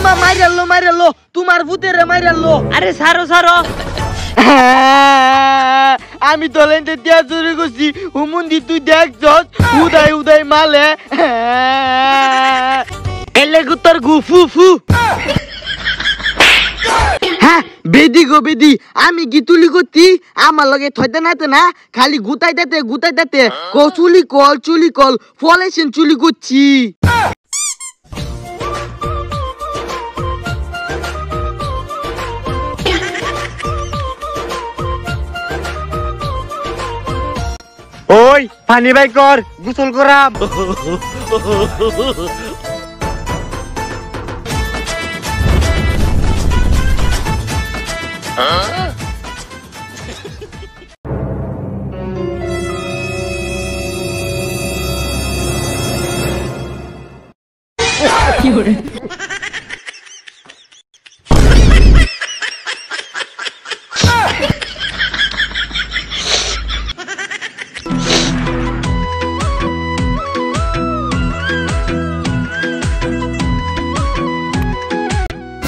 আম্মা মাইরালো তোমার ভূতেরে মাইরালো। আরে ছাড়ো ছাড়ো। আমি তোলেনতে দিয়া চুরি করছি হুমুন্দি তুই দেখছস উদয় মালে এলে গুতর গুফু ফু। হ্যাঁ বেদি গো বেদি আমি গিতুলি করতি আমার লগে থইতে নাতে না খালি গুতাই দিতে চুলি কল ফলেছেন চুলি করছি। ওই পানি বাই কর গোসল করাম।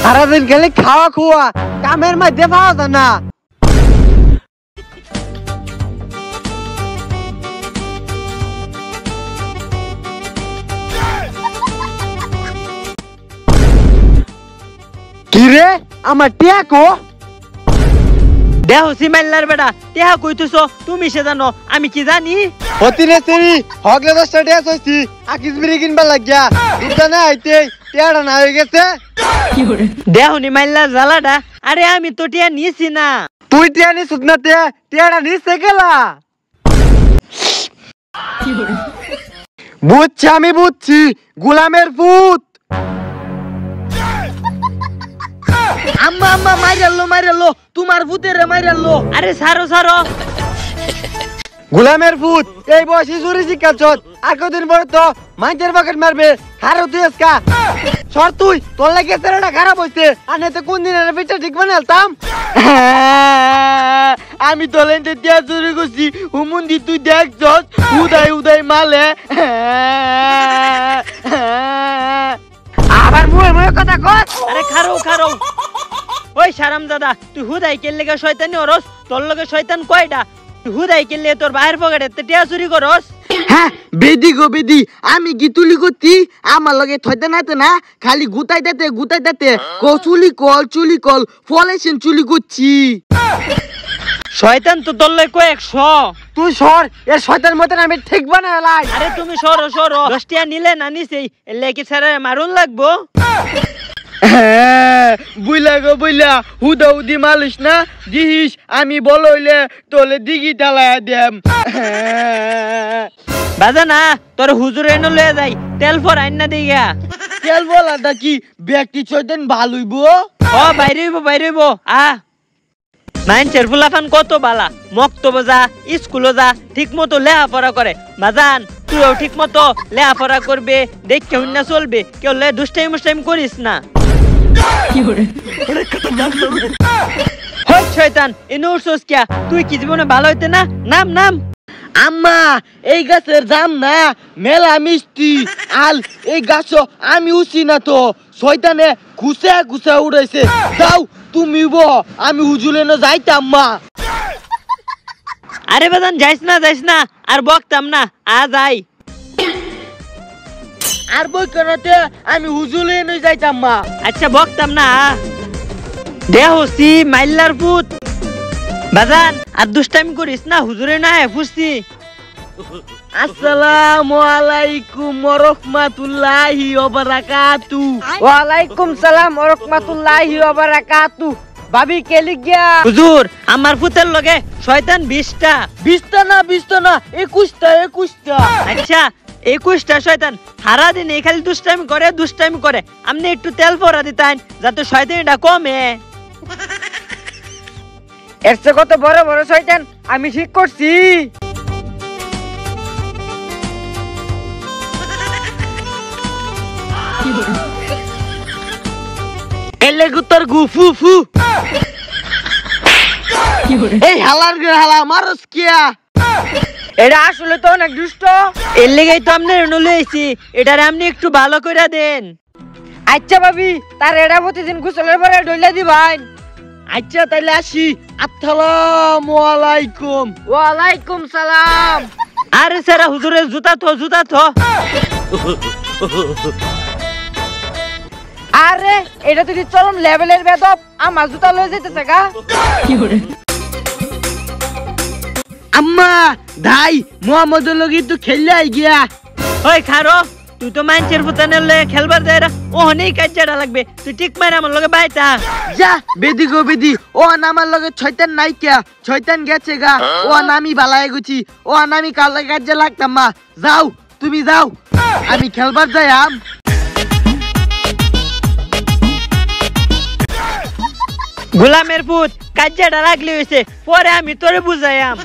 সারাদিন খালি খাওয়া খুয়া কামের মধ্যে পাওয়া যায় না। কিরে আমার টিয়া কো দেহ সিমাইলার বেটা টেহা কইতেছো তুমি সে জানো আমি কি জানি। হতিরে সেরি হগলে 10টা টিয়া হইছি আকিস বিড়ি কিনবা লাগিয়া দুটানে আইতে টিয়াটা না হয়ে গেছে। দেহ নিমাইলার জ্বালাটা আরে আমি তো টিয়া নিছি না। তুই টিয়া নি সুদনা টিয়াটা নিছে গেলা। বুঝছি আমি বুঝছি গোলামের পুত। আম্মা মাইরালো তোমার ভূতেরে মাইরালো। আরে ছাড়ো ছাড়ো। গোলামের পুত এই বয়সে চুরি শিখাচ্ছত আর কদিন পরে তো মাইজের পকেট মারবে। খারো তুই আজকা সর তুই তোর লাগে ছেলেটা খারাপ হইছে আর নেতে কোন দিনের পিঠা ঠিক বানালতাম। আমি তোলেনতে দিয়া চুরি করছি হুমুন্দি তুই দেখছস উদয় মালে আবার মুয়ে কথা কর। আরে খারো ওই শারামজাদা তুই হুদাই কেলে লেগে শয়তানি ওরস তোর লগে শয়তান কয়টা তুই হুদাই কেলে তোর বাইরের পকেটে টিয়া চুরি করস। হ্যাঁ বেদি গো বেদি আমি গিতুলি করতি আমার লগে থইতে নাতে না খালি গুতাই দিতে চুলি কল ফলেছেন চুলি করছি। শয়তান তো তোর লগে কয়েকশো। তুই সর এর শয়তান মতন আমি ঠিক বানালাই। আরে তুমি সরো 10 টিয়া নিলে না নিছেই এলে কি স্যার মারুন লাগবো। বুইলা হুদি মালিস না দিহিস আমি বলো হইলে তোলে দিঘি টালায়া দেম। বাজা না তোর হুজুর এনে লয়ে যাই তেল ফর আইন না দিগা। তেল বলাটা কি ব্যক্তি চৈতন ভালইব। ও বাইরেইব আ মাইনছের ফুলাফান কত বালা মক্তব যা স্কুলে যা ঠিক মতো লেখাপড়া করে। বাজান তুইও ঠিক মতো লেখাপড়া করবে দেখে হইনা চলবে কেউ দুষ্টাইম করিস না। শয়তান এনে উঠছস কিয়া তুই কি জীবনে ভালো হইতে না নাম। আম্মা এই গাছের জাম না মেলা মিষ্টি আল এই গাছ আমি উঠছি না তো শয়তানে ঘুষা উড়াইছে। যাও তুমি আমি হুজুলে না যাইতাম মা। আরে বাজান যাইস না আর বকতাম না আ যাই আর বই করাতে আমি হুজুলে নই যাইতাম মা। আচ্ছা বকতাম না দেহসি মাইল্লার পুত বাজান আর দুষ্টামি করিস না হুজুরে না ফুসছি। আসসালামু আলাইকুম ওয়া রাহমাতুল্লাহি ওয়া বারাকাতু। ওয়া আলাইকুম সালাম ওয়া রাহমাতুল্লাহি ওয়া বারাকাতু। ভাবি কে লিখিয়া হুজুর আমার পুতের লগে শয়তান 20টা না 21টা। আচ্ছা 21টা শয়তান সারা দিন এই খালি দুষ্টামি করে আপনি একটু তেল পরা দিতেন যাতে শয়তানিটা কমে। এর চেয়ে কত বড় শয়তান আমি ঠিক করছি। এলে গুতর গুফু ফু। এই হালা মারস কিয়া। এটা আসলে তো অনেক দুষ্ট। এর লেগেই তো আপনি লইছি এটারে আপনি একটু ভালো করে দেন। আচ্ছা ভাবি তার এটা প্রতিদিন গোসলের পরে ডইলা দিবাই। আচ্ছা তাইলে আসি। আসসালামু আলাইকুম। ওয়ালাইকুম সালাম। আরে সারা হুজুরের জুতা থো। আরে এটা তুই চরম লেভেলের বেদব, আমার জুতা লয়ে যাইতেছে গা। আম্মা দাই মোহাম্মদের লগে তো খেললে আই গিয়া। ওই খারো, তুই তো মানুষের ফুটানের লয়ে খেলবার যায় না, ও হনেই কাজটা লাগবে। তুই ঠিক মার আমার লগে বাইতা যা। বেদি গো বেদি, ও আমার লগে শয়তান নাই কিয়া, শয়তান গেছে গা। ও আমি বালায় গেছি, ও আমি কালে কাজে লাগতাম। মা যাও, তুমি যাও, আমি খেলবার যাই। গোলামের পুত কাজটা লাগলে হয়েছে, পরে আমি তোরে বুঝাইয়াম।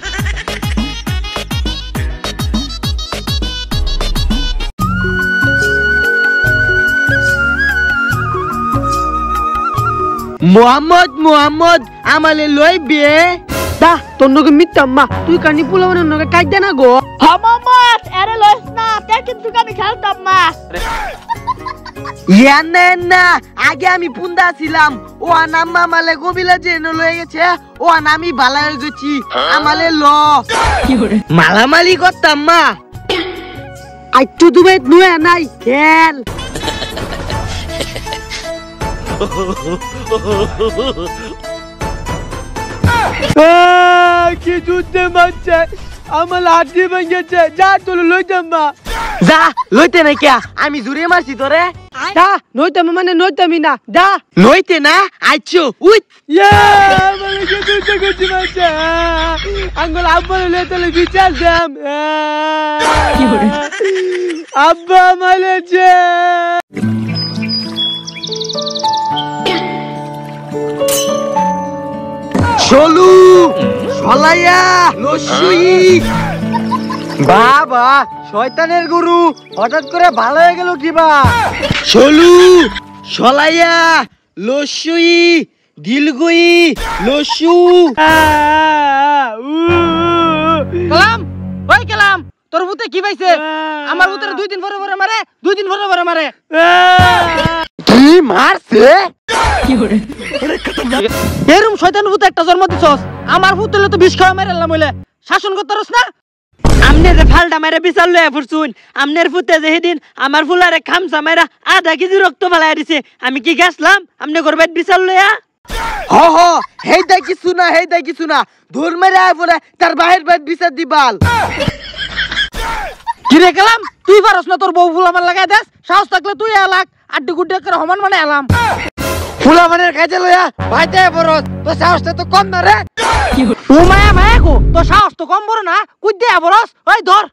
মোহাম্মদ আমালে লইবে দা তোর নগে মিথ্যা মা, তুই কানি পোলাওনের নগে কাজ দে না গো। মোহাম্মদ আরে লইস না, তে কিন্তু আমি খেলতাম না। না আগে আমি পুন্দা ছিলাম, ও আনাম্মা মালে গবিলা যে লয়ে গেছে, ও আমি বালা হয়ে গেছি। আমালে ল মালামালি করতাম। মা আইটু দুবে নুয়ে নাই খেল। কি যুদ্ধে মারছে, আমার লাঠি ভেঙেছে। যা তোর লইতাম মা। যা লইতে না কিয়া, আমি জুড়ে মারছি তোরে। যা নইতাম মানে নইতামি না, যা নইতে না আইছো উইট। আমার কি যুদ্ধ করছি মারছে, আঙ্গুল আব্বা লইতালে বিচার দাম। আব্বা মালেছে। চলু সলাইয়া লসুই। বাবা শয়তানের গুরু হঠাৎ করে ভালো হয়ে গেল কিবা। চলু সলাইয়া লসুই দিলগুই লসু। কালাম ওই কালাম, তোর ভূতে কি পাইছে? আমার ভূতের 2 দিন পরে পরে মারে, 2 দিন পরে পরে মারে। কি মারছে? এরম শয়তান ভূত একটা জন্ম দিছস, আমার ভূত হলে তো বিষ খাওয়া মেরেলাম হইলে। শাসন করতে পারস না? আমনে যে ফালটা মারে বিচার লয়ে ফুরছুন, আমনের ফুতে যে সেদিন আমার ফুলারে খামসা মারা আধা কেজি রক্ত ফালাই দিছে, আমি কি গেছলাম আমনে করবে বিচার লইয়া? হ হেইটা কিছু না ধর মেরে আয় পরে তার বাহির বাইর বিচার দিবাল। কিরে কালাম, তুই পারস না তোর বউ ফুল আমার লাগাই দেস? সাহস থাকলে তুই এলাক আড্ডি গুড্ডি করে হমান মানে এলাম। ফুলা মানের কাজে লইয়া ভাইতে বরস, তো সাহসটা তো কম না রে। ও মায়া গো, তো সাহস তো কম বড় না, কুই দে বরস। ওই ধর।